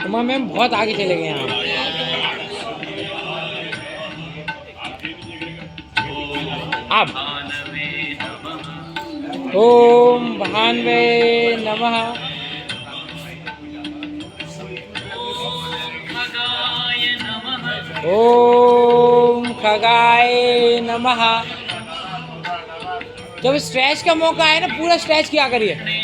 Uma ma'am बहुत आगे चले गए यहाँ। अब ओम भानवे नमः। ओम खगाय नमः। जब स्ट्रेच का मौका आए ना पूरा स्ट्रेच किया करिए।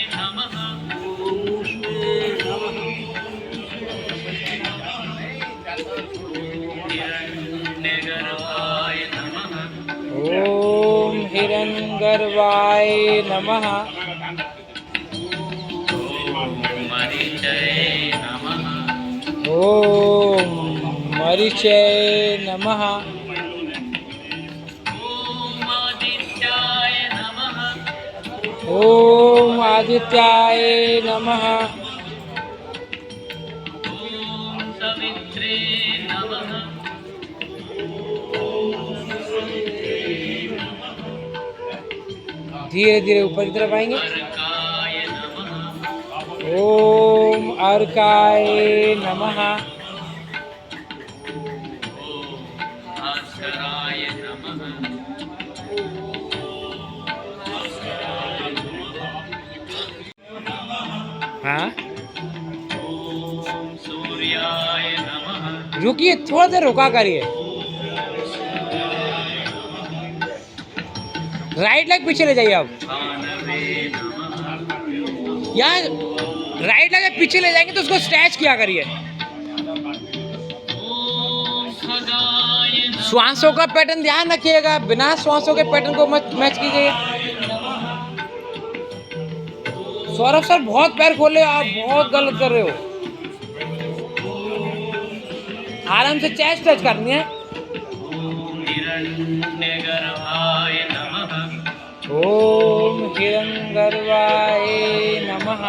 ओम हिरण्यगर्भाय नमः। ओम मरीचय नमः। ओम आदित्याय नमः। धीरे धीरे ऊपर की तरफ आएंगे। ओम अर्काय नमः। हाँ रुकिए, थोड़ा देर रुका करिए। राइट लेग पीछे ले जाइए। अब यहाँ राइट लेग पीछे ले जाएंगे तो उसको स्ट्रेच किया करिए। श्वासों का पैटर्न ध्यान रखिएगा, बिना श्वासों के पैटर्न को मत मैच कीजिए। सौरभ सर बहुत पैर खोले, आप बहुत गलत कर रहे हो। आराम से चेस्ट टच करनी है। ओम हिरण्यगर्भाय नमः।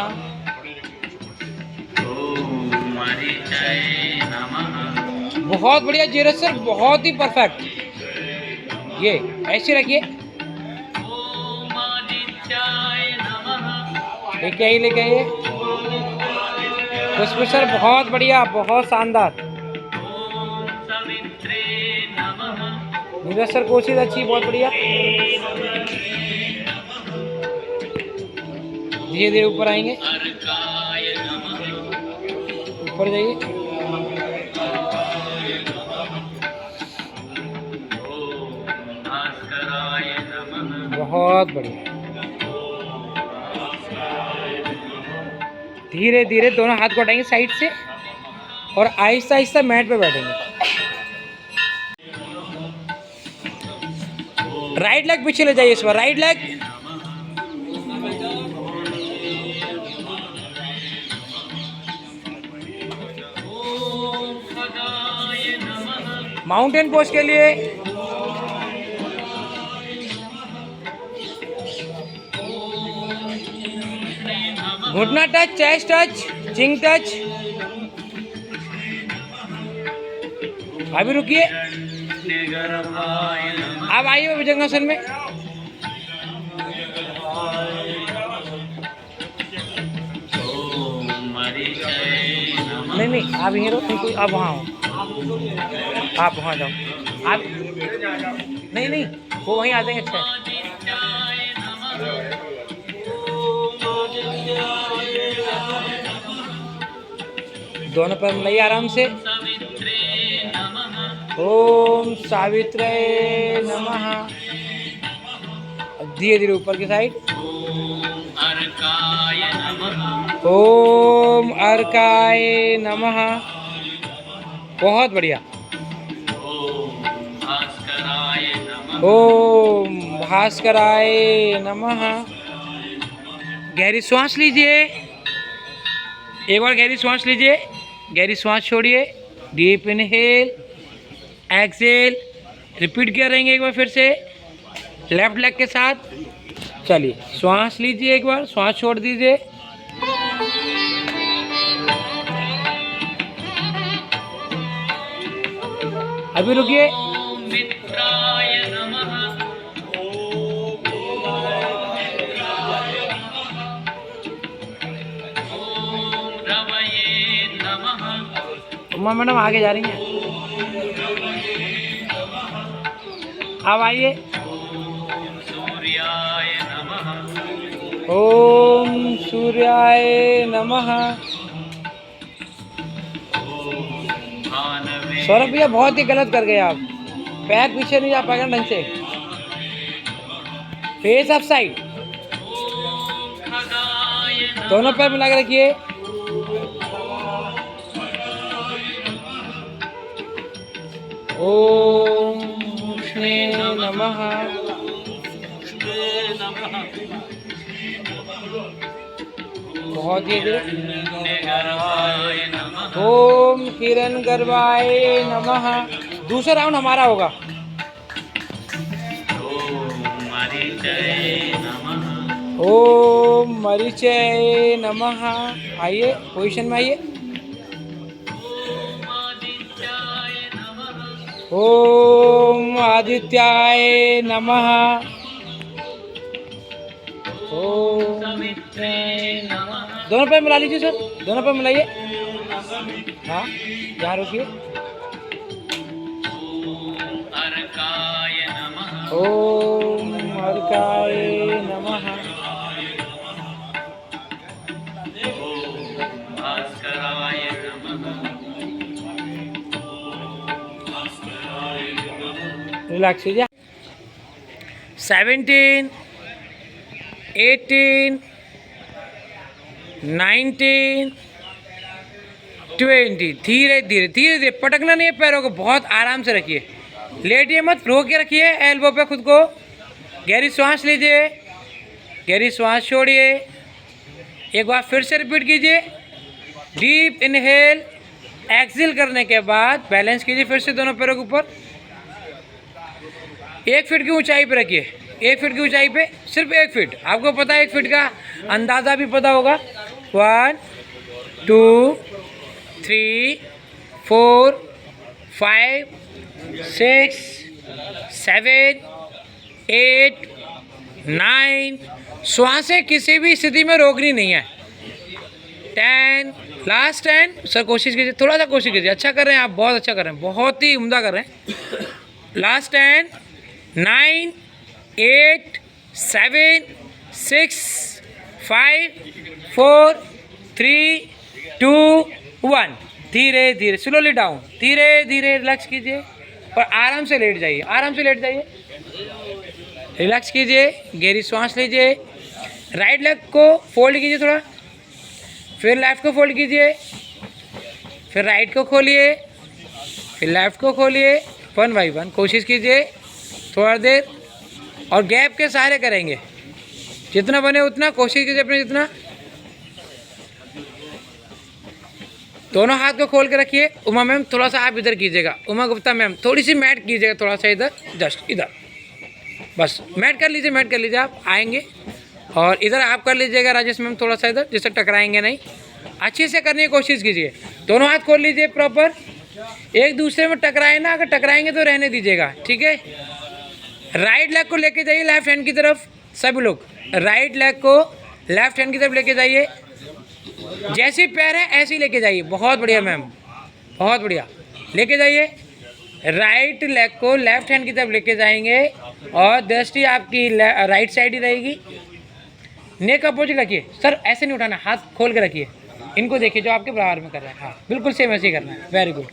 बहुत बढ़िया जीरज सर, बहुत ही परफेक्ट। ये ऐसे रखिए, लेके आइए लेके आइए। पुष्प सर बहुत बढ़िया, बहुत शानदार। नीरज सर कोशिश अच्छी, बहुत बढ़िया। धीरे धीरे ऊपर आएंगे, ऊपर जाइए। बहुत बढ़िया। धीरे धीरे दोनों हाथ को हटाएंगे साइड से और आहिस्ता आहिस्ता मैट पे बैठेंगे। राइट लेग पीछे ले जाइए इस बार, राइट लेग। माउंटेन पोज के लिए घुटना टच, चेस्ट टच, चिंग टच। अभी रुकिए, अब आइए भुजंगासन में। नहीं नहीं, आप यहीं रहो, आप वहाँ हो, आप वहाँ जाओ। आप नहीं नहीं, वो वहीं आ जाएंगे। अच्छा दोनों पैर मिलाइए आराम से। ओम सावित्र्य नमः। धीरे धीरे ऊपर की साइड। ओम अर्काय नमः। बहुत बढ़िया। ओम भास्कराय नमः। गहरी श्वास लीजिए, एक बार गहरी श्वास लीजिए, गहरी श्वास छोड़िए। Deep inhale, Excel. रिपीट कर रहेंगे एक बार फिर से लेफ्ट लेग के साथ। चलिए श्वास लीजिए, एक बार श्वास छोड़ दीजिए। अभी रुकिए। उमा मैडम आगे जा रही हैं। अब आइए। ओम सूर्याय नमः। सौरभ भैया बहुत ही गलत कर गए आप, पैर पीछे नहीं जा पाएगा ढंग से, फेस अप साइड, दोनों पैर मिला के रखिए। ओम कृष्णे नमः। बहुत ही ओम किरण गर्भाय नमः। दूसरा राउंड हमारा होगा। ओम मरीचय नमः। आइए पोजीशन में आइए। ओम आदित्याय नमः। ओम दोनों पैर मिला लीजिए सर, दोनों पैर मिलाइए। हाँ यहाँ रुकिए। ओम अर्काय नमः। रिलैक्स कीजिए। 17, 18, 19, 20। धीरे धीरे धीरे धीरे, पटकना नहीं है पैरों को, बहुत आराम से रखिए, लेटिए मत, रोक के रखिए एल्बो पे खुद को। गहरी सांस लीजिए, गहरी सांस छोड़िए। एक बार फिर से रिपीट कीजिए। डीप इनहेल, एक्सहेल करने के बाद बैलेंस कीजिए फिर से दोनों पैरों के ऊपर। 1 फीट की ऊंचाई पे रखिए, 1 फीट की ऊंचाई पे, सिर्फ 1 फीट। आपको पता है 1 फीट का अंदाज़ा भी पता होगा। 1 2 3 4 5 6 7 8 9। श्वासें किसी भी स्थिति में रोकनी नहीं है। 10, लास्ट 10। सर कोशिश कीजिए, थोड़ा सा कोशिश कीजिए, अच्छा कर रहे हैं आप, बहुत अच्छा कर रहे हैं, बहुत ही उम्दा कर रहे हैं। लास्ट 10, 9 8 7 6 5 4 3 2 1। धीरे धीरे स्लोली डाउन, धीरे धीरे रिलैक्स कीजिए और आराम से लेट जाइए, आराम से लेट जाइए, रिलैक्स कीजिए, गहरी सांस लीजिए। राइट लेग को फोल्ड कीजिए थोड़ा, फिर लेफ्ट को फोल्ड कीजिए, फिर राइट को खोलिए, फिर लेफ्ट को खोलिए। 1 बाई 1 कोशिश कीजिए थोड़ा देर, और गैप के सहारे करेंगे, जितना बने उतना कोशिश कीजिए अपने जितना। दोनों हाथ को खोल के रखिए। उमा मैम थोड़ा सा आप इधर कीजिएगा, उमा गुप्ता मैम थोड़ी सी मैट कीजिएगा, थोड़ा सा इधर, जस्ट इधर, बस मैट कर लीजिए, मैट कर लीजिए। आप आएंगे और इधर आप कर लीजिएगा राजेश मैम, थोड़ा सा इधर, जिससे टकराएंगे नहीं। अच्छे से करने की कोशिश कीजिए। दोनों हाथ खोल लीजिए प्रॉपर, एक दूसरे में टकराए ना, अगर टकराएंगे तो रहने दीजिएगा, ठीक है। राइट लेग को लेके जाइए लेफ्ट हैंड की तरफ, सभी लोग राइट लेग को लेफ्ट हैंड की तरफ लेके जाइए, जैसी पैर है ऐसे ही लेके जाइए। बहुत बढ़िया मैम, बहुत बढ़िया, लेके जाइए। राइट लेग को लेफ्ट हैंड की तरफ लेके जाएंगे और दृष्टि आपकी राइट साइड ही रहेगी। नेक अपोजिट रखिए सर, ऐसे नहीं उठाना, हाथ खोल के रखिए, इनको देखिए जो आपके बराबर में कर रहे हैं। हाँ बिल्कुल सेम ऐसे ही करना है, वेरी गुड।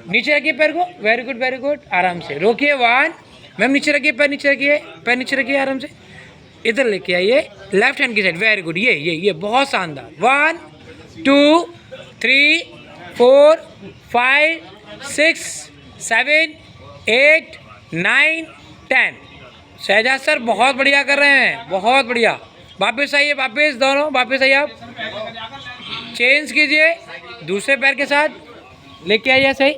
नीचे रखिए पैर को, वेरी गुड वेरी गुड, आराम से रोकिए। 1 मैम नीचे रखिए, पैर नीचे रखिए, पैर नीचे रखिए, आराम से इधर लेके आइए लेफ्ट हैंड की साइड, वेरी गुड। ये बहुत शानदार। 1 2 3 4 5 6 7 8 9 10। शहजाद सर बहुत बढ़िया कर रहे हैं, बहुत बढ़िया। वापस आइए, वापस दोनों वापस आइए, आप चेंज कीजिए दूसरे पैर के साथ, लेके आइए सही,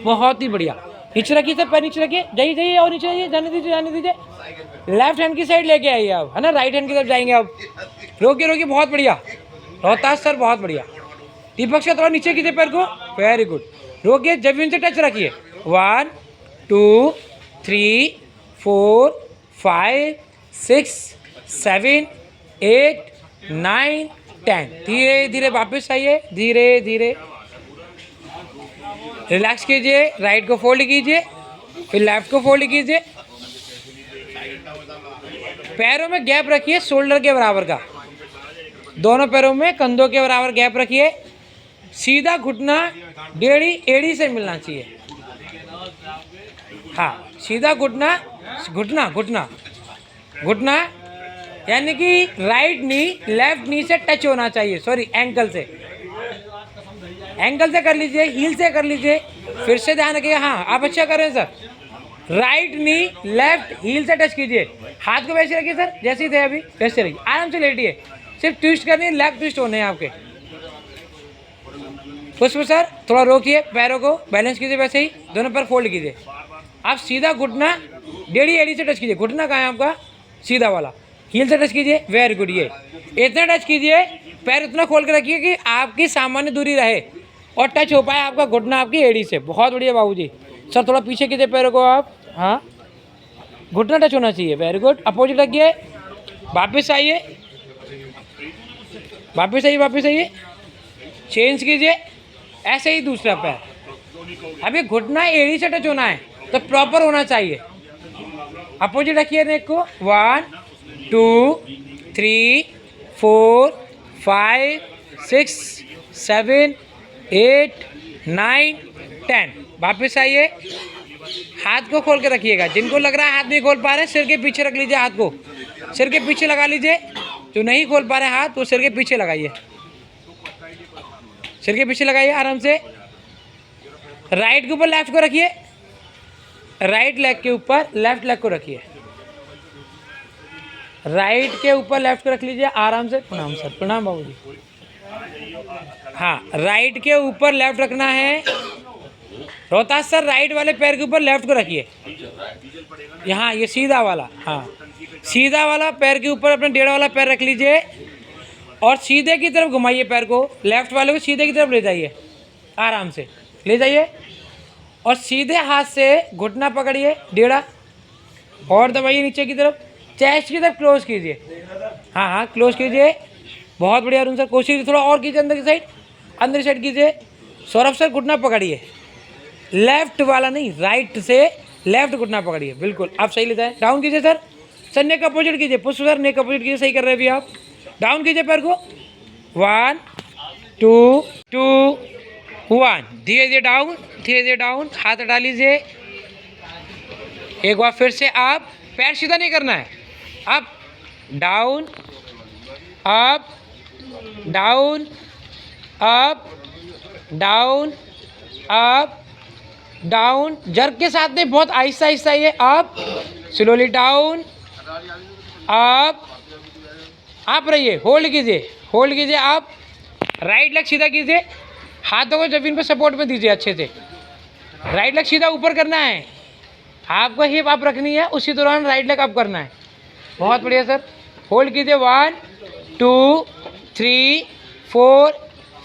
बहुत ही बढ़िया। नीचे रखिए सर, पैर नीचे रखिए, जाइए जाइए और नीचे जाइए, जाने दीजिए जाने दीजिए। लेफ्ट हैंड की साइड लेके आइए आप, है ना, राइट हैंड की तरफ जाएंगे आप। रोकिए रोकिए, बहुत बढ़िया रोहतास सर, बहुत बढ़िया। दीपक से थोड़ा नीचे कीजिए पैर को, वेरी गुड। रोकिए, जमीन से टच रखिए। 1 2 3 4 5 6 7 8 9 10। धीरे धीरे वापस आइए, धीरे धीरे रिलैक्स कीजिए, राइट को फोल्ड कीजिए, फिर लेफ्ट को फोल्ड कीजिए। पैरों में गैप रखिए शोल्डर के बराबर का, दोनों पैरों में कंधों के बराबर गैप रखिए। सीधा घुटना डेढ़ी एड़ी से मिलना चाहिए। हाँ, सीधा घुटना घुटना घुटना घुटना, यानी कि राइट नी लेफ्ट नी से टच होना चाहिए, सॉरी एंकल से, एंकल से कर लीजिए, हील से कर लीजिए। फिर से ध्यान रखिए, हाँ आप अच्छा कर रहे हैं sir. Right knee left heel से टच कीजिए, हाथ को वैसे रखिए सर जैसे ही थे अभी, वैसे रखिए, आराम से लेटिए। सिर्फ ट्विस्ट करनी है, लेग ट्विस्ट होने हैं आपके। पुष्प सर थोड़ा रोकिए, पैरों को बैलेंस कीजिए, वैसे ही दोनों पैर फोल्ड कीजिए। आप सीधा घुटना डेढ़ी एड़ी से टच कीजिए। घुटना कहाँ है आपका? सीधा वाला, हील से टच कीजिए, वेरी गुड। ये इतना टच कीजिए, पैर इतना खोल के रखिए कि आपकी सामान्य दूरी रहे और टच हो पाए आपका घुटना आपकी एड़ी से। बहुत बढ़िया बाबूजी। सर थोड़ा पीछे कीजिए पैरों को आप, हाँ घुटना टच होना चाहिए, वेरी गुड। अपोजिट रखिए, वापस आइए, वापस आइए, वापस आइए, चेंज कीजिए, ऐसे ही दूसरा पैर। अभी घुटना एड़ी से टच होना है तो प्रॉपर होना चाहिए। अपोजिट रखिए नेक को, 1 2 3 4 5 6 7 8 9 10। वापस आइए, हाथ को खोल के रखिएगा। जिनको लग रहा है हाथ नहीं खोल पा रहे, सिर के पीछे रख लीजिए, हाथ को सिर के पीछे लगा लीजिए। जो नहीं खोल पा रहे हाथ, वो सिर के पीछे लगाइए, सिर के पीछे लगाइए आराम से। राइट के ऊपर लेफ्ट को रखिए, राइट लेग के ऊपर लेफ्ट लेग को रखिए, राइट के ऊपर लेफ्ट को रख लीजिए आराम से। प्रणाम सर, प्रणाम बाबूजी। हाँ, राइट के ऊपर लेफ्ट रखना है। रोहतास सर राइट वाले पैर के ऊपर लेफ्ट को रखिए, यहाँ ये सीधा वाला, हाँ सीधा वाला पैर के ऊपर अपना डेढ़ वाला पैर रख लीजिए और सीधे की तरफ घुमाइए पैर को। लेफ्ट वाले को सीधे की तरफ ले जाइए, आराम से ले जाइए और सीधे हाथ से घुटना पकड़िए, डेढ़ा और दबाइए नीचे की तरफ, चेस्ट की तरफ क्लोज कीजिए। हाँ हाँ क्लोज कीजिए, बहुत बढ़िया अरुण सर। कोशिश थोड़ा और कीजिए, अंदर की साइड, अंदर की साइड कीजिए। सौरभ सर घुटना पकड़िए, लेफ्ट वाला नहीं, राइट से लेफ्ट घुटना पकड़िए, बिल्कुल आप सही ले जाए। डाउन कीजिए सर, सर नेक अपोजिट कीजिए, पुष्प सर नेक अपोजिट कीजिए, सही कर रहे हैं अभी आप। डाउन कीजिए पैर को, 1 2 2 1, धीरे धीरे डाउन, धीरे धीरे डाउन, हाथ हटा लीजिए। एक बार फिर से आप, पैर सीधा नहीं करना है, up down up down up down up down, jerk के साथ में बहुत आहिस्ता आहिस्ता, ये अप स्लोली डाउन अप, आप रहिए, होल्ड कीजिए, होल्ड कीजिए आप। राइट लेग सीधा कीजिए, हाथों को जमीन पे सपोर्ट में दीजिए अच्छे से। राइट लेग सीधा ऊपर करना है, आपको हिप अप रखनी है, उसी दौरान राइट लेग अप करना है। बहुत बढ़िया सर, होल्ड कीजिए, 1 2 3 4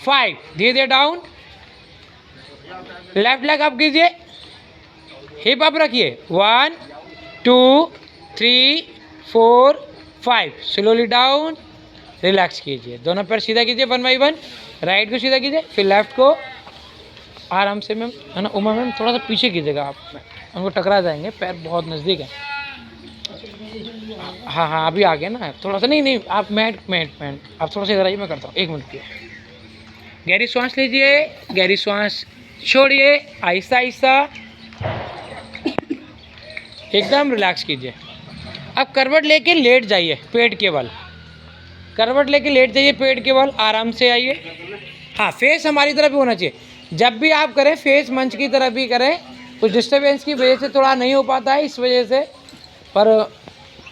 5, धीरे धीरे डाउन। लेफ्ट लेग अप कीजिए, हिप अप रखिए, 1 2 3 4 5, स्लोली डाउन, रिलैक्स कीजिए। दोनों पैर सीधा कीजिए 1 बाई 1, राइट को सीधा कीजिए, फिर लेफ्ट को आराम से मैम, है ना उमा मैम, थोड़ा सा पीछे कीजिएगा आप, उनको टकरा जाएंगे, पैर बहुत नज़दीक है। हाँ हाँ अभी आ गए ना, थोड़ा सा, नहीं नहीं आप मैट आप थोड़ा सा इधर आइए, मैं करता हूँ, 1 मिनट की। गहरी सांस लीजिए, गहरी सांस छोड़िए, आहिस्ता आहिस्ता एकदम रिलैक्स कीजिए। अब करवट लेके लेट जाइए, पेट के बल, करवट लेके लेट जाइए, पेट के बल, आराम से आइए। हाँ, फेस हमारी तरफ भी होना चाहिए। जब भी आप करें फेस मंच की तरफ भी करें, कुछ डिस्टर्बेंस की वजह से थोड़ा नहीं हो पाता है, इस वजह से, पर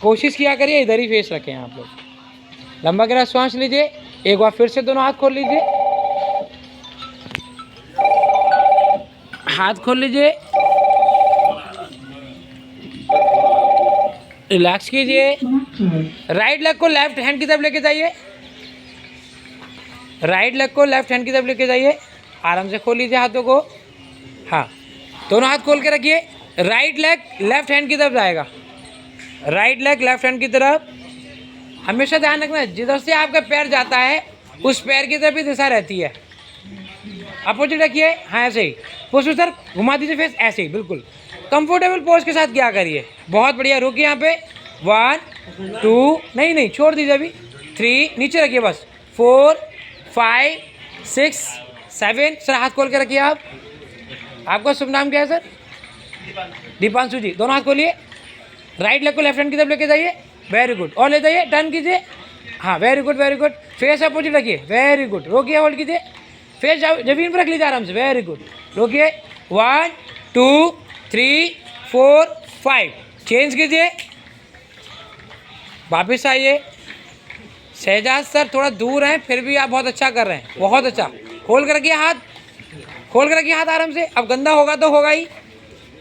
कोशिश किया करिए इधर ही फेस रखें आप लोग। लंबा गहरा सांस लीजिए, एक बार फिर से दोनों हाथ खोल लीजिए, हाथ खोल लीजिए, रिलैक्स कीजिए। राइट लेग को लेफ्ट हैंड की तरफ लेके जाइए, राइट लेग को लेफ्ट हैंड की तरफ लेके जाइए, आराम से खोल लीजिए हाथों को। हाँ, दोनों हाथ खोल के रखिए, राइट लेग लेफ्ट हैंड की तरफ जाएगा, राइट लेग लेफ्ट हैंड की तरफ। हमेशा ध्यान रखना, जिधर से आपका पैर जाता है उस पैर की तरफ ही दिशा रहती है। अपोजिट रखिए, हाँ ऐसे ही। पोस्टर सर घुमा दीजिए फेस, ऐसे ही बिल्कुल कंफर्टेबल पोज के साथ क्या करिए। बहुत बढ़िया, रुकिए यहाँ पे। 1 2, नहीं छोड़ दीजिए अभी। 3, नीचे रखिए बस। 4 5 6 7, सर हाथ खोल के रखिए आप। आपका शुभ नाम क्या है सर? दीपांशु जी। दोनों हाथ खोलिए, राइट लेग को लेफ्ट हैंड की तरफ लेके जाइए, वेरी गुड। और ले जाइए, टर्न कीजिए, हाँ very good very good. Face opposite रखिए, वेरी गुड। रोकिए, होल्ड कीजिए, फेस जमीन पर रख लीजिए आराम से, वेरी गुड। रोकिए, 1 2 3 4 5, चेंज कीजिए, वापस आइए। शहजाद सर थोड़ा दूर हैं, फिर भी आप बहुत अच्छा कर रहे हैं, बहुत अच्छा। खोल कर रखिए हाथ, खोल कर रखिए हाथ आराम से। अब गंदा होगा तो होगा ही,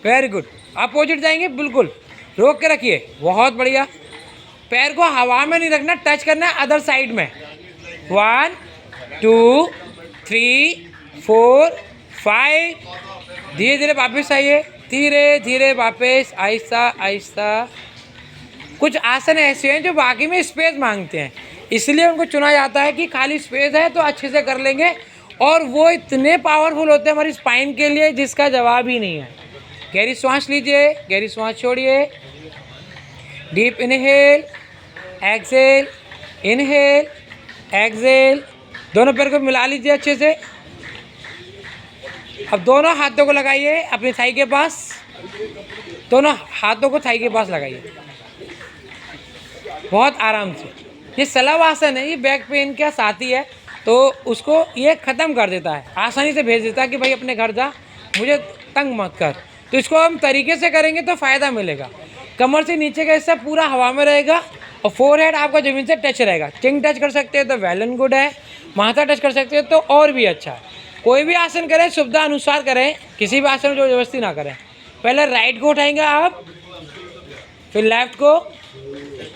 वेरी गुड। अपोजिट जाएंगे बिल्कुल, रोक के रखिए, बहुत बढ़िया। पैर को हवा में नहीं रखना, टच करना है अदर साइड में। 1 2 3 4 5, धीरे धीरे वापस आइए, धीरे धीरे वापस, आहिस्ता आहिस्ता। कुछ आसन ऐसे हैं जो बाकी में स्पेस मांगते हैं, इसलिए उनको चुना जाता है कि खाली स्पेस है तो अच्छे से कर लेंगे, और वो इतने पावरफुल होते हैं हमारी स्पाइन के लिए जिसका जवाब ही नहीं है। गहरी सांस लीजिए, गहरी सांस छोड़िए, deep inhale exhale, inhale exhale. दोनों पैर को मिला लीजिए अच्छे से। अब दोनों हाथों को लगाइए अपनी थाई के पास, दोनों हाथों को थाई के पास लगाइए, बहुत आराम से। ये सलाव आसन है, ये बैक पेन का साथी है, तो उसको ये ख़त्म कर देता है, आसानी से भेज देता है कि भाई अपने घर जा, मुझे तंग मत कर। तो इसको हम तरीके से करेंगे तो फ़ायदा मिलेगा। कमर से नीचे का हिस्सा पूरा हवा में रहेगा, और फोरहेड आपका ज़मीन से टच रहेगा। चिंग टच कर सकते हैं तो वेल एंड गुड है, माथा टच कर सकते हैं तो और भी अच्छा है। कोई भी आसन करें सुविधा अनुसार करें, किसी भी आसन में जो जबरदस्ती ना करें। पहले राइट को उठाएंगे आप, फिर लेफ्ट को,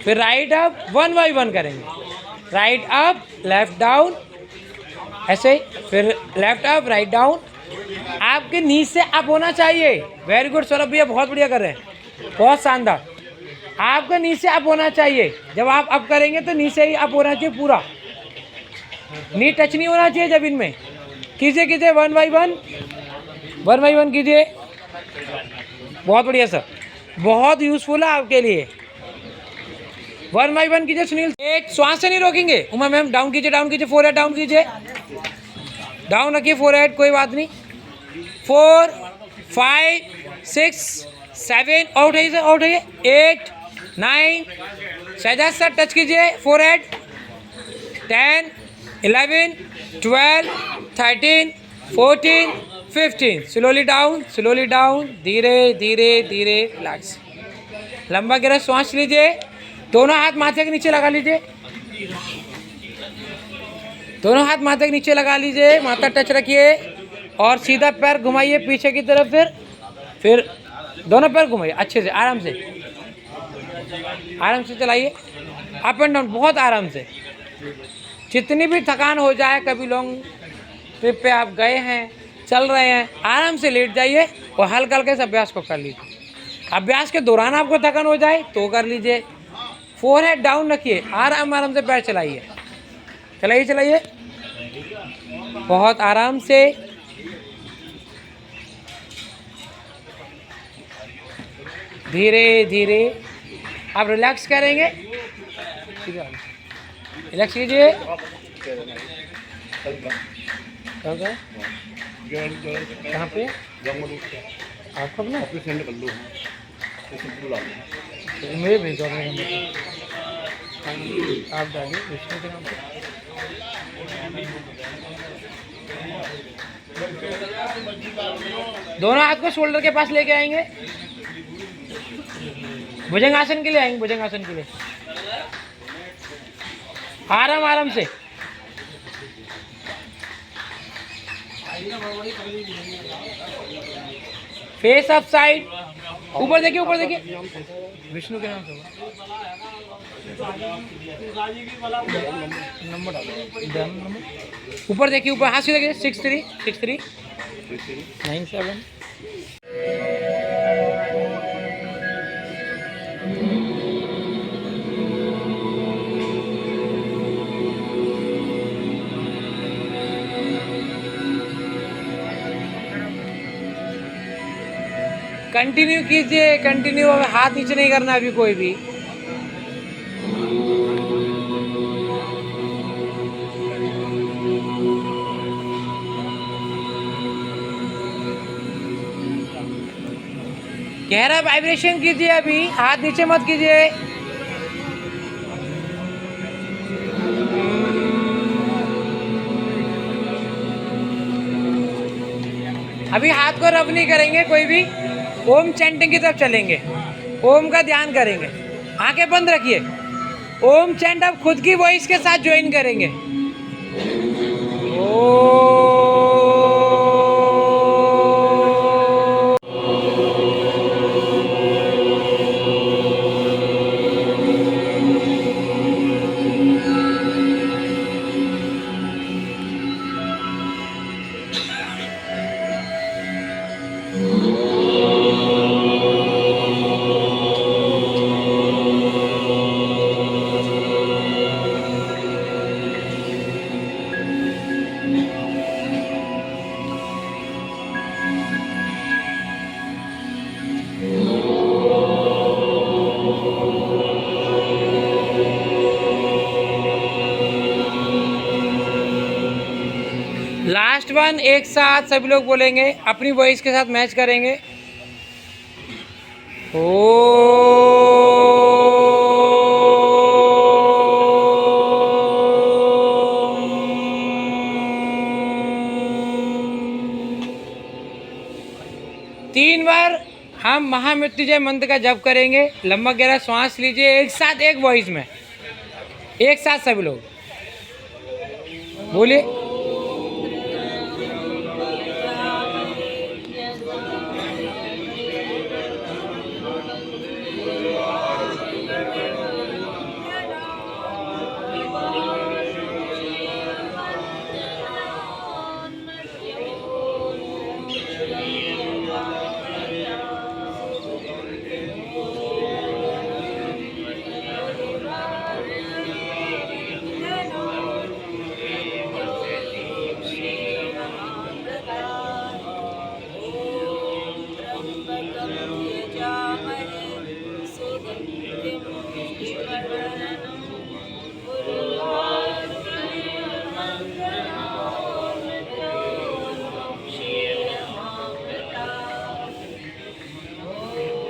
फिर राइट अप, 1 बाय 1 करेंगे। राइट अप, लेफ्ट डाउन, ऐसे ही, फिर लेफ्ट अप, राइट डाउन। आपके नीचे से अप होना चाहिए, वेरी गुड सौरभ भैया, बहुत बढ़िया कर रहे हैं, बहुत शानदार। आपका नीचे अप होना चाहिए, जब आप अप करेंगे तो नीचे ही अप होना चाहिए पूरा, नी टच नहीं होना चाहिए जमीन में। कीजिए कीजिए, 1 बाय 1 कीजिए, बहुत बढ़िया सर, बहुत यूजफुल है आपके लिए। 1 बाय 1 कीजिए सुनील। एक श्वास से नहीं रोकेंगे। उमा मैम डाउन कीजिए, फोरहेड डाउन कीजिए, डाउन रखिए फोरहेड, कोई बात नहीं। 4 5 6 7, और उठाइए सर, और उठाइए। 8 9, शहजाद सर टच कीजिए फोरहेड। 10 11 12 13 14 15, स्लोली डाउन, धीरे धीरे धीरे, रिलैक्स। लंबा गहरा सांस लीजिए, दोनों हाथ माथे के नीचे लगा लीजिए, दोनों हाथ माथे के नीचे लगा लीजिए, माथा टच रखिए, और सीधा पैर घुमाइए पीछे की तरफ। फिर दोनों पैर घुमाइए अच्छे से, आराम से चलाइए, अप एंड डाउन, बहुत आराम से। जितनी भी थकान हो जाए, कभी लॉन्ग ट्रिप पे आप गए हैं, चल रहे हैं, आराम से लेट जाइए और हल्का हल्का इस अभ्यास को कर लीजिए। अभ्यास के दौरान आपको थकान हो जाए तो कर लीजिए। फोरहेड डाउन रखिए, आराम से पैर चलाइए, बहुत आराम से। धीरे धीरे आप रिलैक्स करेंगे, रिलैक्स कीजिए। कहाँ पे आपको अपना मेरे भेज दो, आप डालिए विष्णु के नाम पे। दोनों हाथ को शोल्डर के पास लेके आएंगे, भुजंगासन के लिए आएंगे, भुजंगासन के लिए आराम से। फेस अप साइड, ऊपर देखिए, विष्णु के नाम से नंबर ऊपर देखिए, ऊपर हाथ सीधा 63 97। कंटिन्यू कीजिए, कंटिन्यू। हाथ नीचे नहीं करना अभी कोई भी। गहरा वाइब्रेशन कीजिए, अभी हाथ नीचे मत कीजिए। अभी हाथ को रब नहीं करेंगे कोई भी। ओम चैंटिंग की तरफ चलेंगे, ओम का ध्यान करेंगे। आंखें बंद रखिए। ओम चैंट आप खुद की वॉइस के साथ ज्वाइन करेंगे। लास्ट वन एक साथ सभी लोग बोलेंगे, अपनी वॉइस के साथ मैच करेंगे। ओ 3 बार हम महामृत्युंजय मंत्र का जप करेंगे। लंबा गहरा श्वास लीजिए, एक साथ एक वॉइस में, एक साथ सभी लोग बोलिए।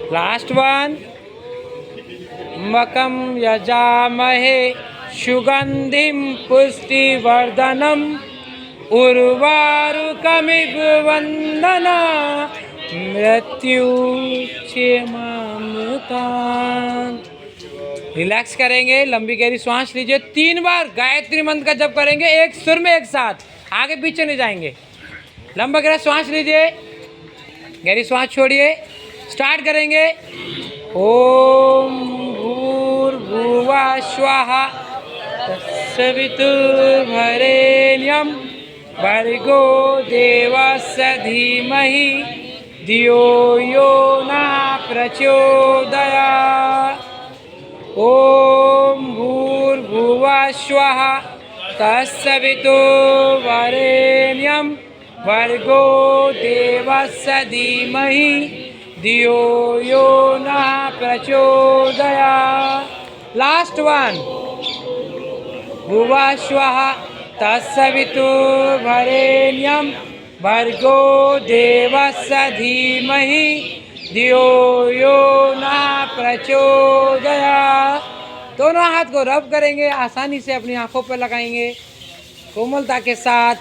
लास्ट वन, मकम यजामहे सुगंधिम पुष्टिवर्धनम उर्वारुकमिव वंदना मृत्युक्षेमामृतान्। रिलैक्स करेंगे, लंबी गहरी सांस लीजिए। 3 बार गायत्री मंत्र का जप करेंगे, एक सुर में एक साथ, आगे पीछे नहीं जाएंगे। लंबा गहरा सांस लीजिए, गहरी सांस छोड़िए, स्टार्ट करेंगे। ओम भूर्भुवः स्वः तत्सवितुर्वरेण्यं भर्गो देवस्य धीमहि धियो यो नः प्रचोदयात्। ओम भूर्भुवः स्वः तत्सवितुर्वरेण्यं भर्गो देवस्य धीमहि धियो यो नः प्रचोदयात्। लास्ट वन, भुवः स्वः तत्सवितुर्वरेण्यं भर्गो देवस्य धीमहि धियो यो नः प्रचोदयात्। दोनों हाथ को रब करेंगे, आसानी से अपनी आंखों पर लगाएंगे, कोमलता के साथ।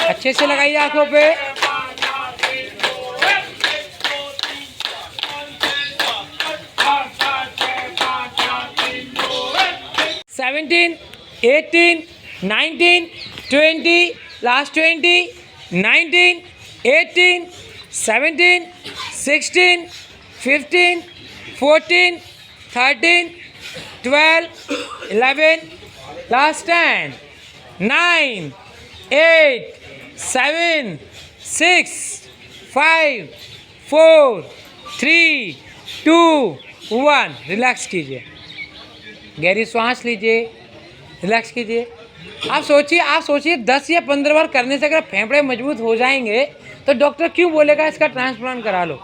अच्छे से लगाइए आंखों पे। 17, 18, 19, 20, last 20, 19, 18, 17, 16, 15, 14, 13, 12, 11, last 10, 9, 8, 7, 6, 5, 4, 3, 2, 1। रिलैक्स कीजिए, गहरी सांस लीजिए, रिलैक्स कीजिए। आप सोचिए 10 या 15 बार करने से अगर फेफड़े मजबूत हो जाएंगे तो डॉक्टर क्यों बोलेगा इसका ट्रांसप्लांट करा लो,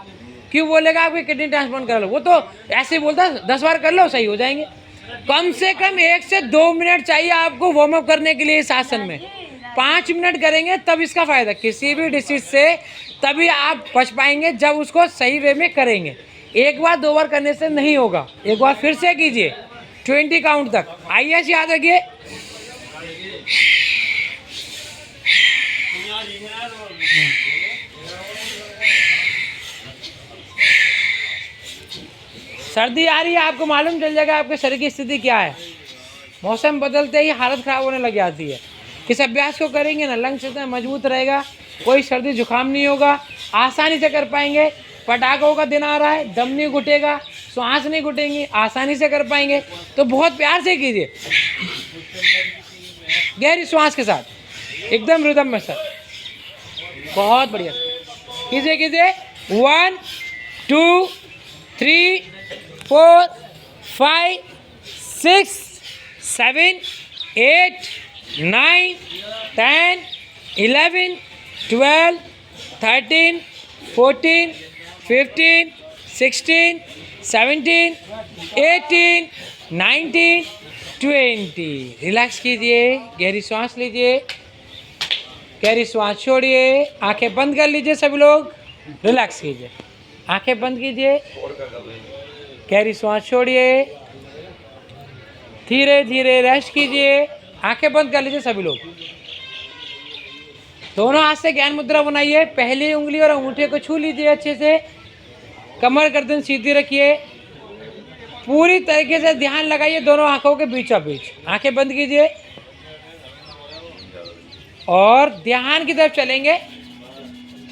क्यों बोलेगा आपकी किडनी ट्रांसप्लांट करा लो? वो तो ऐसे ही बोलता है 10 बार कर लो सही हो जाएंगे। कम से कम 1 से 2 मिनट चाहिए आपको वार्म अप करने के लिए इस आसन में। 5 मिनट करेंगे तब इसका फायदा, किसी भी डिसीज से तभी आप बच पाएंगे जब उसको सही वे में करेंगे। 1 बार 2 बार करने से नहीं होगा, एक बार फिर से कीजिए 20 काउंट तक। आइए याद रखिए, सर्दी आ रही है, आपको मालूम चल जाएगा आपके शरीर की स्थिति क्या है। मौसम बदलते ही हालत ख़राब होने लग जाती है। किस अभ्यास को करेंगे ना, लंग सिस्टम मजबूत रहेगा, कोई सर्दी जुकाम नहीं होगा, आसानी से कर पाएंगे। पटाखों का दिन आ रहा है, दम नहीं घुटेगा, श्वास नहीं घुटेंगी, आसानी से कर पाएंगे। तो बहुत प्यार से कीजिए, गहरी श्वास के साथ, एकदम रिदम में सर। बहुत बढ़िया कीजिए कीजिए। 1 2 3 4 5 6 7 8 9 10 11 12 13 14 15 16 17 18 19 20। रिलैक्स कीजिए, गहरी सांस लीजिए, गहरी सांस छोड़िए, आंखें बंद कर लीजिए। सभी लोग रिलैक्स कीजिए, आंखें बंद कीजिए, गहरी सांस छोड़िए, धीरे धीरे रेस्ट कीजिए, आंखें बंद कर लीजिए। सभी लोग दोनों हाथ से ज्ञान मुद्रा बनाइए, पहली उंगली और अंगूठे को छू लीजिए अच्छे से, कमर गर्दन सीधी रखिए, पूरी तरीके से ध्यान लगाइए दोनों आंखों के बीचों बीच। आंखें बंद कीजिए और ध्यान की तरफ चलेंगे।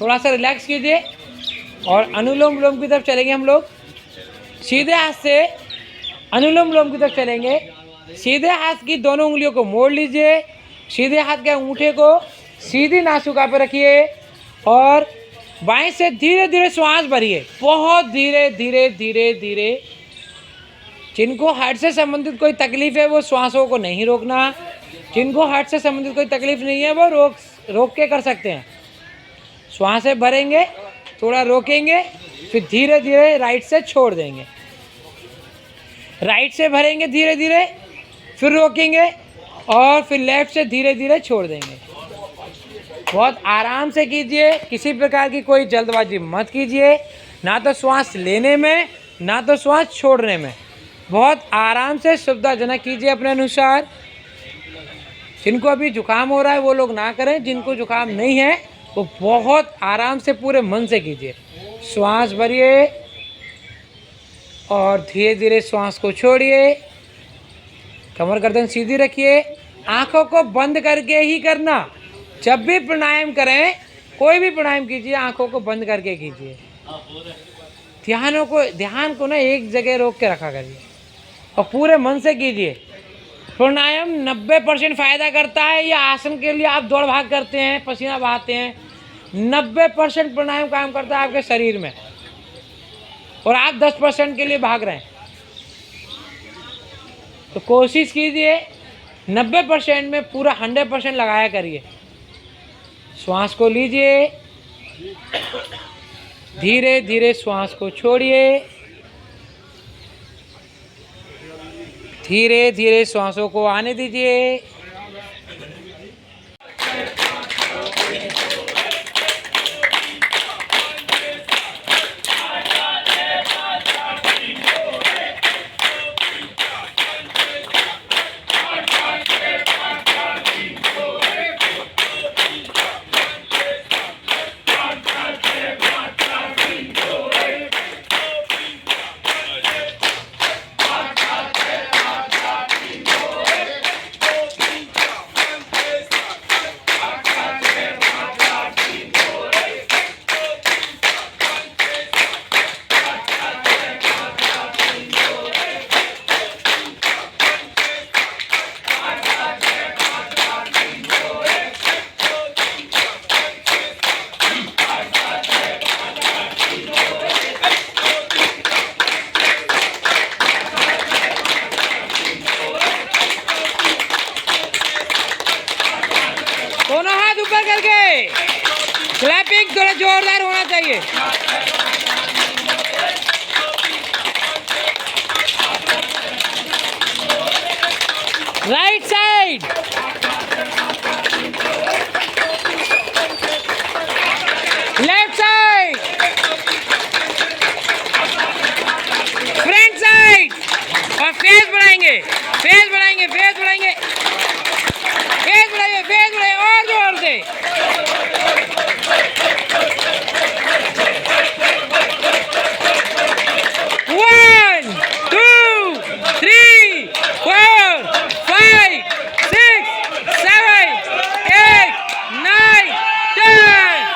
थोड़ा सा रिलैक्स कीजिए और अनुलोम विलोम की तरफ चलेंगे हम लोग। सीधे हाथ से अनुलोम विलोम की तरफ चलेंगे। सीधे हाथ की दोनों उंगलियों को मोड़ लीजिए, सीधे हाथ के अंगूठे को सीधी नासुका पर रखिए और बाएं से धीरे धीरे श्वास भरिए, बहुत धीरे धीरे धीरे धीरे। जिनको हार्ट से संबंधित कोई तकलीफ है वो श्वासों को नहीं रोकना, जिनको हार्ट से संबंधित कोई तकलीफ नहीं है वो रोक के कर सकते हैं। श्वासें भरेंगे, थोड़ा रोकेंगे, फिर धीरे धीरे राइट से छोड़ देंगे। राइट से भरेंगे धीरे धीरे, फिर रोकेंगे और फिर लेफ्ट से धीरे धीरे छोड़ देंगे। बहुत आराम से कीजिए, किसी प्रकार की कोई जल्दबाजी मत कीजिए, ना तो श्वास लेने में ना तो श्वास छोड़ने में। बहुत आराम से सुविधाजनक कीजिए अपने अनुसार। जिनको अभी जुकाम हो रहा है वो लोग ना करें, जिनको जुकाम नहीं है वो बहुत आराम से पूरे मन से कीजिए। श्वास भरिए और धीरे धीरे श्वास को छोड़िए, कमर गर्दन सीधी रखिए, आंखों को बंद करके ही करना। जब भी प्राणायाम करें, कोई भी प्राणायाम कीजिए, आंखों को बंद करके कीजिए। ध्यान को ना एक जगह रोक के रखा करिए और पूरे मन से कीजिए। प्राणायाम 90% फ़ायदा करता है। या आसन के लिए आप दौड़ भाग करते हैं, पसीना बहाते हैं, 90% प्राणायाम काम करता है आपके शरीर में और आप 10% के लिए भाग रहे हैं। तो कोशिश कीजिए 90% में पूरा 100% लगाया करिए। श्वास को लीजिए, धीरे धीरे श्वास को छोड़िए, धीरे धीरे श्वासों को आने दीजिए। राइट, थोड़ा जोरदार होना चाहिए। Right side, left side, front side, और फेस बढ़ाएंगे, फेस बढ़ाएंगे, फेस बढ़ाएंगे, फेस बढ़ाइए, फेस बढ़ाइए, और जोर से। One, two, three, four, five, six, seven, eight, nine, 10.